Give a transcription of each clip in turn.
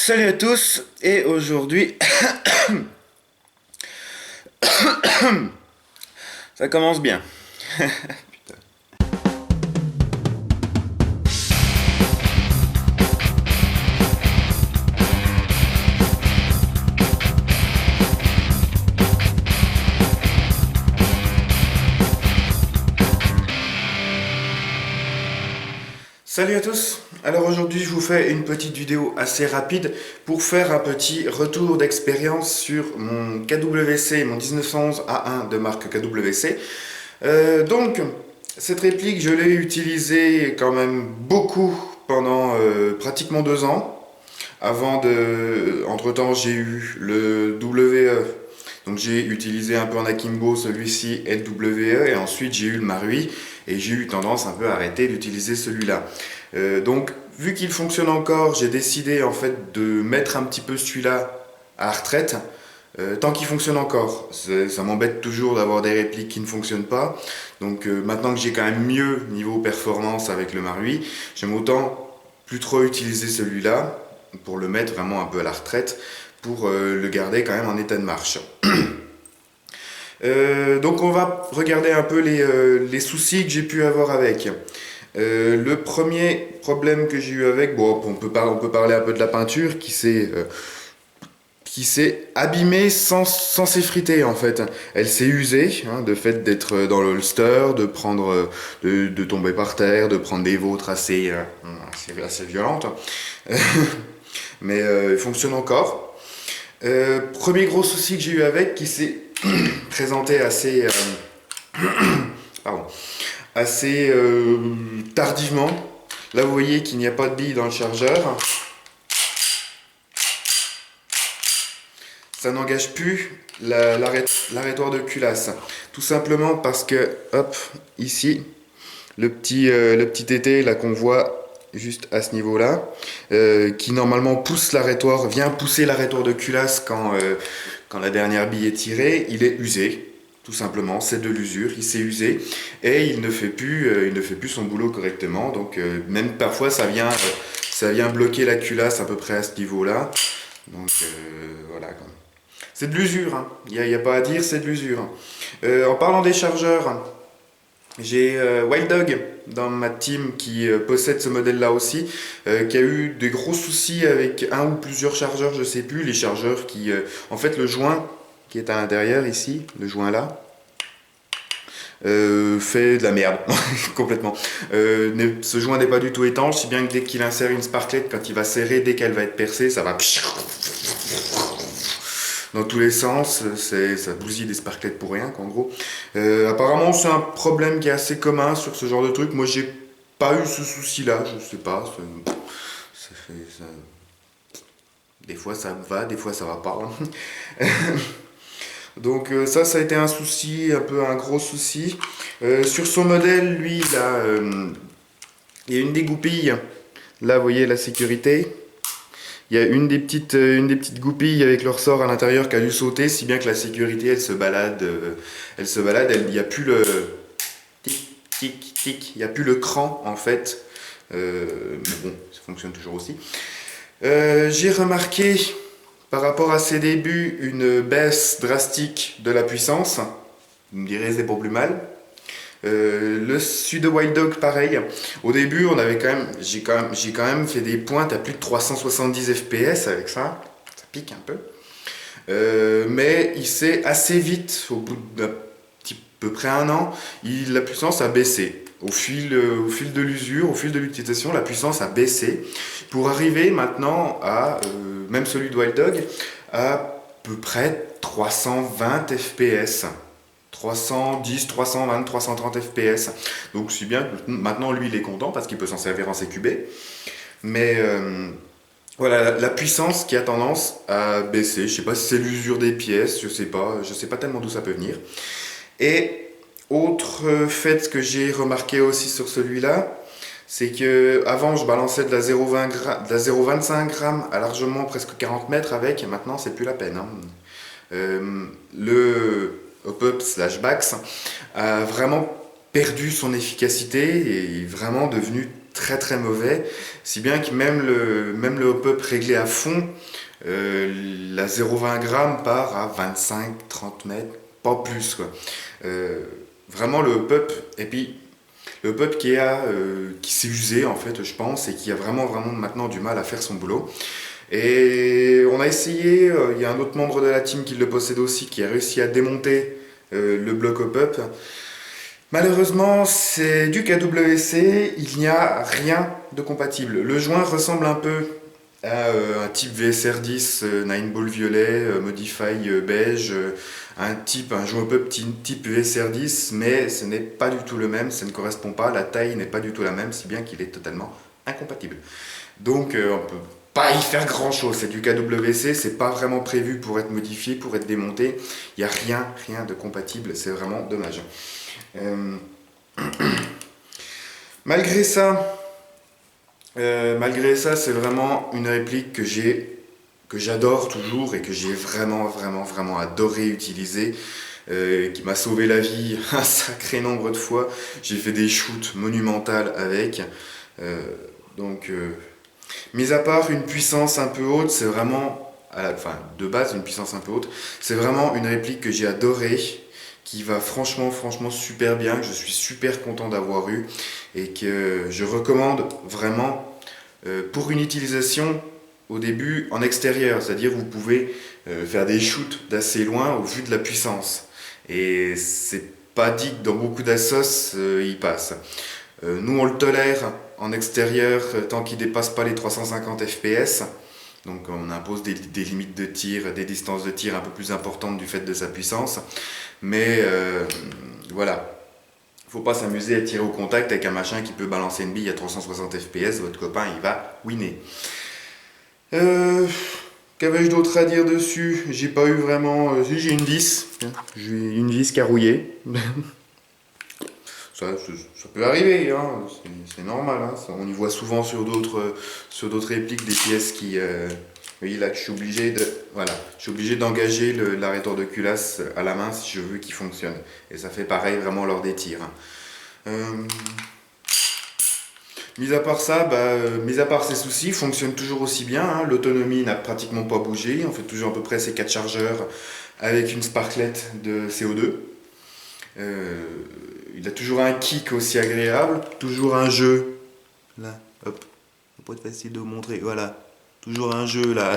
Salut à tous, et aujourd'hui, ça commence bien. Salut à tous, alors aujourd'hui je vous fais une petite vidéo assez rapide pour faire un petit retour d'expérience sur mon KWC, mon 1911 A1 de marque KWC. Donc, cette réplique je l'ai utilisée quand même beaucoup pendant pratiquement 2 ans. Entre-temps j'ai eu le WE, donc j'ai utilisé un peu en akimbo celui-ci LWE, et ensuite j'ai eu le Marui et j'ai eu tendance un peu à arrêter d'utiliser celui-là. Donc vu qu'il fonctionne encore, j'ai décidé en fait de mettre un petit peu celui-là à retraite. Tant qu'il fonctionne encore, ça m'embête toujours d'avoir des répliques qui ne fonctionnent pas. Donc maintenant que j'ai quand même mieux niveau performance avec le Marui, j'aime autant plus trop utiliser celui-là pour le mettre vraiment un peu à la retraite, pour le garder quand même en état de marche. Donc on va regarder un peu les soucis que j'ai pu avoir avec. Le premier problème que j'ai eu avec, bon, on peut parler un peu de la peinture qui s'est abîmée sans s'effriter en fait. Elle s'est usée, hein, de fait d'être dans le holster, de tomber par terre, de prendre des vôtres assez violentes. Mais il fonctionne encore. Premier gros souci que j'ai eu avec, qui s'est présenté pardon, assez tardivement. Là, vous voyez qu'il n'y a pas de bille dans le chargeur. Ça n'engage plus l'arrêtoir de culasse. Tout simplement parce que, hop, ici, le petit tété là qu'on voit juste à ce niveau-là, qui normalement vient pousser l'arrêtoir de culasse quand la dernière bille est tirée, il est usé. Tout simplement, c'est de l'usure, il s'est usé et il ne fait plus son boulot correctement. Donc même parfois ça vient bloquer la culasse à peu près à ce niveau-là. Donc voilà. C'est de l'usure, hein. Il n'y a pas à dire, c'est de l'usure. En parlant des chargeurs, j'ai Wild Dog dans ma team qui possède ce modèle-là aussi, qui a eu des gros soucis avec un ou plusieurs chargeurs, je sais plus, les chargeurs qui... en fait, le joint qui est à l'intérieur ici, le joint là, fait de la merde, complètement. Ce joint n'est pas du tout étanche, si bien que dès qu'il insère une sparklette, quand il va serrer, dès qu'elle va être percée, ça va... dans tous les sens, ça bousille des sparklettes pour rien, qu'en gros. Apparemment, c'est un problème qui est assez commun sur ce genre de truc. Moi, j'ai pas eu ce souci-là, je sais pas. Des fois, ça va, des fois, ça va pas. Donc ça a été un souci, un peu un gros souci. Sur son modèle, lui, il y a une des goupilles. Là, vous voyez la sécurité. Il y a une des petites goupilles avec le ressort à l'intérieur qui a dû sauter, si bien que la sécurité, elle se balade, il n'y a plus le tic, tic, tic, il n'y a plus le cran en fait. Mais bon, ça fonctionne toujours aussi. J'ai remarqué, par rapport à ses débuts, une baisse drastique de la puissance. Vous me direz, c'est pas plus mal. Le sud de Wild Dog, pareil. Au début, j'ai quand même fait des pointes à plus de 370 fps avec ça. Ça pique un peu. Mais il s'est assez vite, au bout d'un peu près un an, la puissance a baissé. Au fil de l'usure, au fil de l'utilisation, la puissance a baissé pour arriver maintenant à, même celui de Wild Dog, à peu près 320 fps. 310, 320, 330 fps. Donc si bien que maintenant lui il est content parce qu'il peut s'en servir en CQB. Mais voilà, la puissance qui a tendance à baisser. Je sais pas si c'est l'usure des pièces, je sais pas tellement d'où ça peut venir. Et autre fait que j'ai remarqué aussi sur celui-là, c'est que avant je balançais de la 0,25 grammes à largement presque 40 mètres avec, et maintenant c'est plus la peine. Hein. Le Hop-Up / Bax a vraiment perdu son efficacité et est vraiment devenu très très mauvais, si bien que même le hop-up réglé à fond, la 0,20 g part à 25-30 mètres, pas plus quoi. Vraiment le hop-up, et puis le hop-up qui s'est usé en fait je pense, et qui a vraiment maintenant du mal à faire son boulot. Et on a essayé, il y a un autre membre de la team qui le possède aussi, qui a réussi à démonter le bloc hop-up. Malheureusement, c'est du KWC, il n'y a rien de compatible. Le joint ressemble un peu à un type VSR10 9 ball violet, Modify beige, un joint hop-up type VSR10, mais ce n'est pas du tout le même, ça ne correspond pas, la taille n'est pas du tout la même, si bien qu'il est totalement incompatible. Donc on peut pas y faire grand chose, c'est du KWC, c'est pas vraiment prévu pour être modifié, pour être démonté, il n'y a rien de compatible, c'est vraiment dommage. Malgré ça, c'est vraiment une réplique que j'adore toujours et que j'ai vraiment adoré utiliser, qui m'a sauvé la vie un sacré nombre de fois. J'ai fait des shoots monumentales avec. Mis à part une puissance un peu haute, c'est vraiment, de base une puissance un peu haute, c'est vraiment une réplique que j'ai adorée, qui va franchement super bien, que je suis super content d'avoir eu et que je recommande vraiment pour une utilisation au début en extérieur, c'est-à-dire vous pouvez faire des shoots d'assez loin au vu de la puissance, et c'est pas dit que dans beaucoup d'assos il passe. Nous on le tolère en extérieur tant qu'il dépasse pas les 350 fps. Donc on impose des limites de tir, des distances de tir un peu plus importantes du fait de sa puissance. Mais voilà, faut pas s'amuser à tirer au contact avec un machin qui peut balancer une bille à 360 fps, votre copain il va winner. Qu'avais-je d'autre à dire dessus? J'ai pas eu vraiment... si j'ai une vis, j'ai une vis carouillée. Ça peut arriver, hein, c'est normal. Hein, on y voit souvent sur d'autres répliques des pièces qui... oui, là, je suis obligé d'engager l'arrêteur de culasse à la main si je veux qu'il fonctionne. Et ça fait pareil vraiment lors des tirs. Mis à part ça, mis à part ces soucis, il fonctionne toujours aussi bien. Hein. L'autonomie n'a pratiquement pas bougé. On fait toujours à peu près ces 4 chargeurs avec une sparklet de CO2. Il a toujours un kick aussi agréable, toujours un jeu. Là, hop, ça peut être facile de vous montrer. Voilà, toujours un jeu là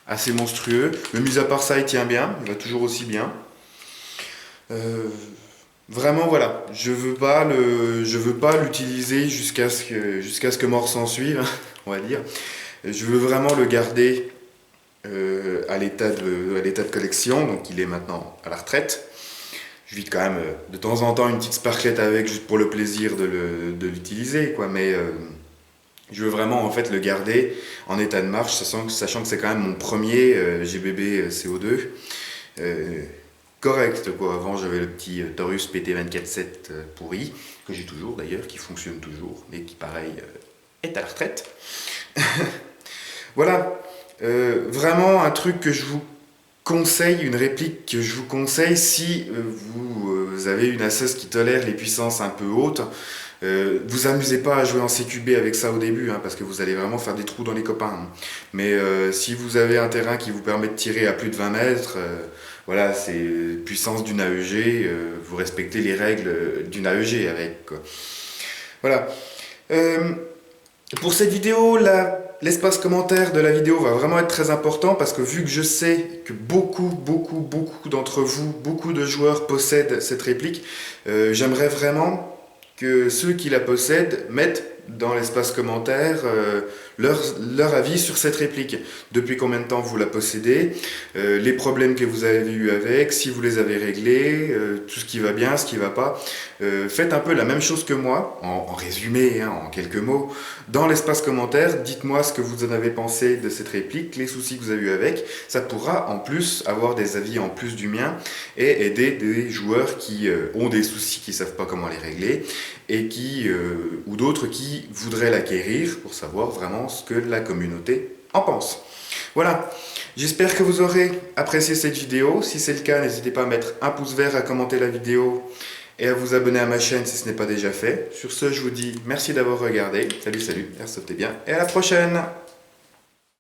assez monstrueux. Mais mis à part ça, il tient bien, il va toujours aussi bien. Vraiment, voilà, je veux pas l'utiliser jusqu'à ce que mort s'en suive, on va dire. Je veux vraiment le garder à l'état de collection, donc il est maintenant à la retraite. Je vis quand même de temps en temps une petite sparklette avec, juste pour le plaisir de l'utiliser, quoi. Mais je veux vraiment en fait le garder en état de marche, sachant que c'est quand même mon premier GBB CO2. Correct, quoi. Avant j'avais le petit Taurus PT247 pourri, que j'ai toujours d'ailleurs, qui fonctionne toujours, mais qui pareil est à la retraite. Voilà, vraiment un truc que je vous conseille, une réplique que je vous conseille si vous avez une assos qui tolère les puissances un peu hautes. Vous amusez pas à jouer en CQB avec ça au début, hein, parce que vous allez vraiment faire des trous dans les copains. Hein. Mais si vous avez un terrain qui vous permet de tirer à plus de 20 mètres, voilà, c'est puissance d'une AEG, vous respectez les règles d'une AEG avec, quoi. Voilà. Pour cette vidéo, l'espace commentaire de la vidéo va vraiment être très important, parce que vu que je sais que beaucoup d'entre vous, beaucoup de joueurs possèdent cette réplique, j'aimerais vraiment que ceux qui la possèdent mettent dans l'espace commentaire leur avis sur cette réplique. Depuis combien de temps vous la possédez, les problèmes que vous avez eu avec, si vous les avez réglés, tout ce qui va bien, ce qui va pas. Faites un peu la même chose que moi, en résumé, hein, en quelques mots. Dans l'espace commentaire, dites-moi ce que vous en avez pensé de cette réplique, les soucis que vous avez eu avec. Ça pourra en plus avoir des avis en plus du mien et aider des joueurs qui ont des soucis, qui ne savent pas comment les régler, et ou d'autres qui voudraient l'acquérir pour savoir vraiment ce que la communauté en pense. Voilà, j'espère que vous aurez apprécié cette vidéo. Si c'est le cas, n'hésitez pas à mettre un pouce vert, à commenter la vidéo et à vous abonner à ma chaîne si ce n'est pas déjà fait. Sur ce, je vous dis merci d'avoir regardé. Salut, salut, Airsoft est bien, et à la prochaine!